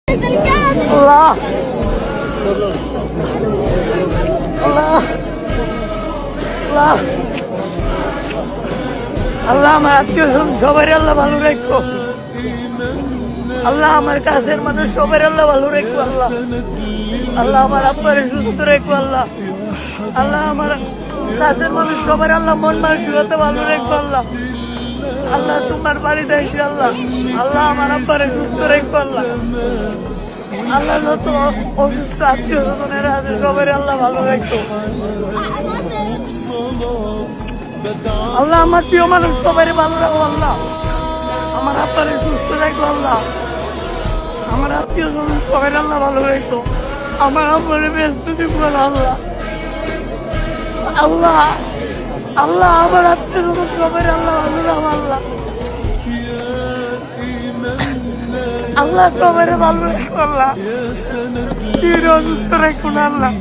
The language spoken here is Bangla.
আল্লাহ আল্লাহ আল্লাহ আল্লাহ আমার আত্মীয় সবাই আল্লাহ ভালো রাখো। আল্লাহ আমার কাছের মানুষ সবাই আল্লাহ ভালো রাখো। আল্লাহ আল্লাহ আমার আব্বারে সুস্থ রাখো। আল্লাহ আল্লাহ আমার কাছের মানুষ সবাই আল্লাহ মন মানসিকতা ভালো রাখো। আল্লাহ আল্লাহ তোমার বাড়িতে এসে আল্লাহ আল্লাহ আমার আব্বারে সুস্থ রাখো। আল্লাহ আল্লাহ যত অসুস্থ আত্মীয় স্বজনেরা আছে সবাই আল্লাহ ভালো রাখো। আল্লাহ আমার প্রিয় মানুষ সবাই ভালো রাখো। আল্লাহ আমার আব্বারে সুস্থ রাখো। আল্লাহ আমার আত্মীয় স্বজন সবাই আল্লাহ ভালো রাখো। আমার আব্বারে ব্যস্ত দিব। আল্লাহ আল্লাহ আল্লাহ আমার আত্মীয় স্বজন সবাই আল্লাহ ভালো রাখো। আল্লাহ আল্লাহ সবাই ভালো রাখো। আল্লাহ অসুস্থ রাখো না। আল্লাহ